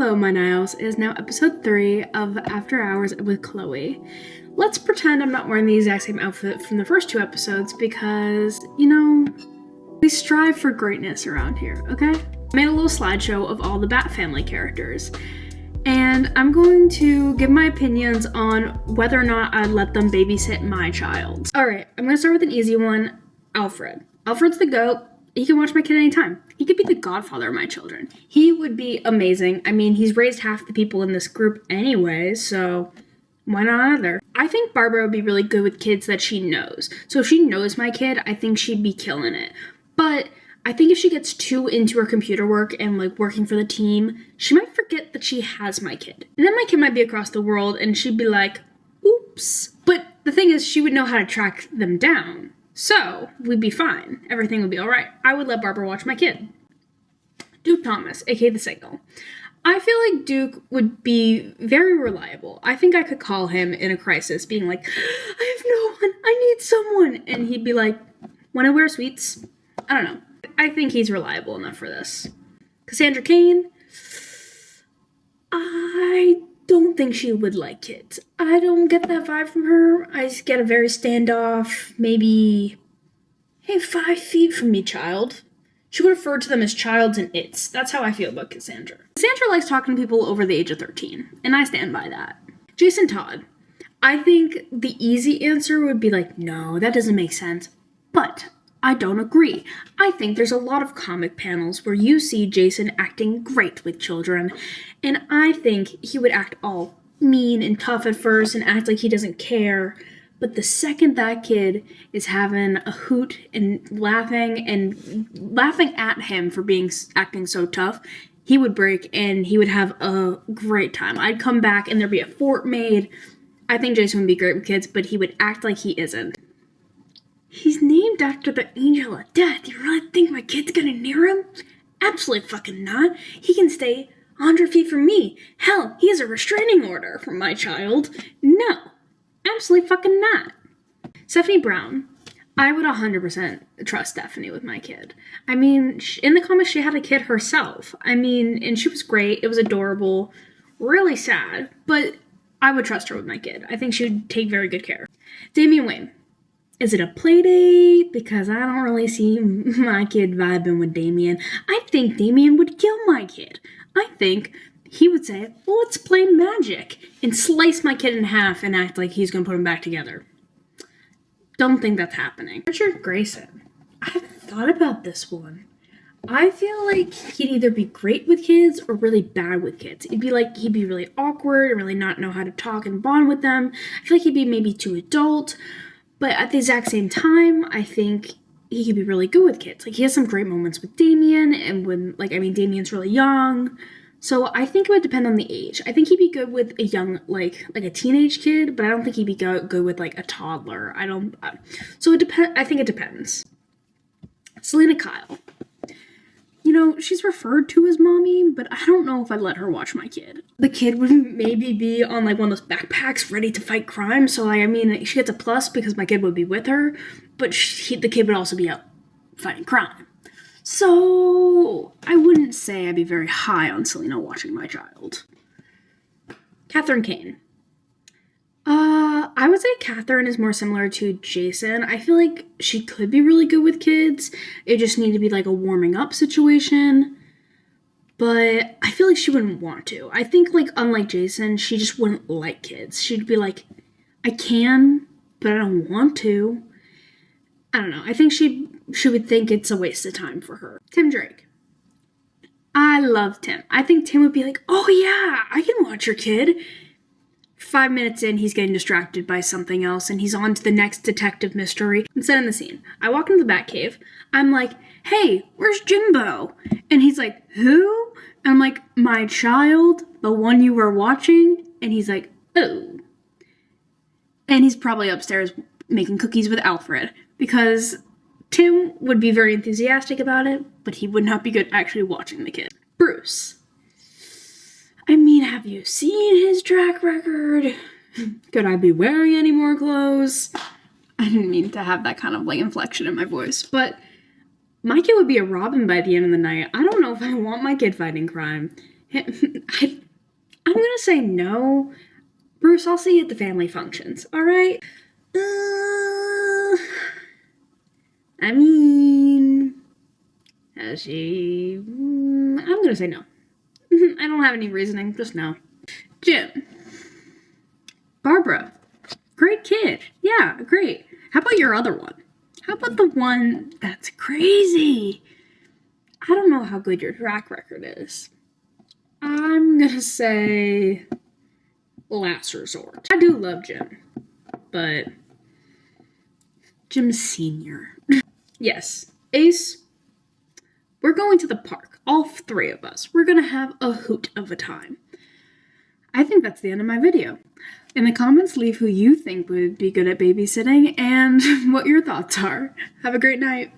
Hello, my Niles. It is now episode 3 of After Hours with Chloe. Let's pretend I'm not wearing the exact same outfit from the first 2 episodes because, we strive for greatness around here, okay? I made a little slideshow of all the Batfamily characters, and I'm going to give my opinions on whether or not I'd let them babysit my child. Alright, I'm going to start with an easy one. Alfred. Alfred's the GOAT. He can watch my kid anytime. He could be the godfather of my children. He would be amazing. I mean, he's raised half the people in this group anyway, so why not other? I think Barbara would be really good with kids that she knows. So if she knows my kid, I think she'd be killing it. But I think if she gets too into her computer work and working for the team, she might forget that she has my kid. And then my kid might be across the world and she'd be like, oops. But the thing is, she would know how to track them down. So, we'd be fine. Everything would be alright. I would let Barbara watch my kid. Duke Thomas, aka The Signal. I feel like Duke would be very reliable. I think I could call him in a crisis, being like, I have no one, I need someone. And he'd be like, wanna wear sweets? I don't know. I think he's reliable enough for this. Cassandra Cain, I don't think she would like kids. I don't get that vibe from her. I just get a very standoff, maybe, hey, 5 feet from me, child. She would refer to them as childs and its. That's how I feel about Cassandra. Cassandra likes talking to people over the age of 13, and I stand by that. Jason Todd. I think the easy answer would be like, no, that doesn't make sense. But I don't agree. I think there's a lot of comic panels where you see Jason acting great with children, and I think he would act all mean and tough at first and act like he doesn't care, but the second that kid is having a hoot and laughing at him for acting so tough, he would break and he would have a great time. I'd come back and there'd be a fort made. I think Jason would be great with kids, but he would act like he isn't. He's named after the angel of death. You really think my kid's gonna near him? Absolutely fucking not. He can stay 100 feet from me. Hell, he has a restraining order from my child. No. Absolutely fucking not. Stephanie Brown. I would 100% trust Stephanie with my kid. I mean, in the comics, she had a kid herself. I mean, and she was great. It was adorable. Really sad. But I would trust her with my kid. I think she would take very good care. Damian Wayne. Is it a play date? Because I don't really see my kid vibing with Damien. I think Damien would kill my kid. I think he would say, well, let's play magic, and slice my kid in half and act like he's going to put him back together. Don't think that's happening. Richard Grayson. I haven't thought about this one. I feel like he'd either be great with kids or really bad with kids. It'd be like he'd be really awkward and really not know how to talk and bond with them. I feel like he'd be maybe too adult. But at the exact same time, I think he could be really good with kids. He has some great moments with Damien, and Damien's really young. So I think it would depend on the age. I think he'd be good with a young, like a teenage kid, but I don't think he'd be good with, a toddler. So it depends. I think it depends. Selena Kyle. She's referred to as mommy, but I don't know if I'd let her watch my kid. The kid would maybe be on, one of those backpacks ready to fight crime, so, she gets a plus because my kid would be with her, but the kid would also be out fighting crime. So, I wouldn't say I'd be very high on Selena watching my child. Catherine Kane. I would say Catherine is more similar to Jason. I feel like she could be really good with kids. It just need to be a warming up situation. But I feel like she wouldn't want to. I think unlike Jason, she just wouldn't like kids. She'd be like, I can, but I don't want to. I don't know. I think she would think it's a waste of time for her. Tim Drake. I love Tim. I think Tim would be like, oh yeah, I can watch your kid. 5 minutes in, he's getting distracted by something else, and he's on to the next detective mystery. I'm setting the scene. I walk into the Batcave. I'm like, hey, where's Jimbo? And he's like, who? And I'm like, my child, the one you were watching? And he's like, oh. And he's probably upstairs making cookies with Alfred, because Tim would be very enthusiastic about it, but he would not be good actually watching the kid. Bruce. Have you seen his track record? Could I be wearing any more clothes? I didn't mean to have that kind of inflection in my voice, but my kid would be a Robin by the end of the night. I don't know if I want my kid fighting crime. I'm gonna say no. Bruce, I'll see you at the family functions, alright? I mean, I'm gonna say no. I don't have any reasoning, just no. Jim. Barbara. Great kid. Yeah, great. How about your other one? How about the one that's crazy? I don't know how good your track record is. I'm gonna say last resort. I do love Jim, but Jim Sr. Yes, Ace, we're going to the park. All three of us. We're gonna have a hoot of a time. I think that's the end of my video. In the comments, leave who you think would be good at babysitting and what your thoughts are. Have a great night.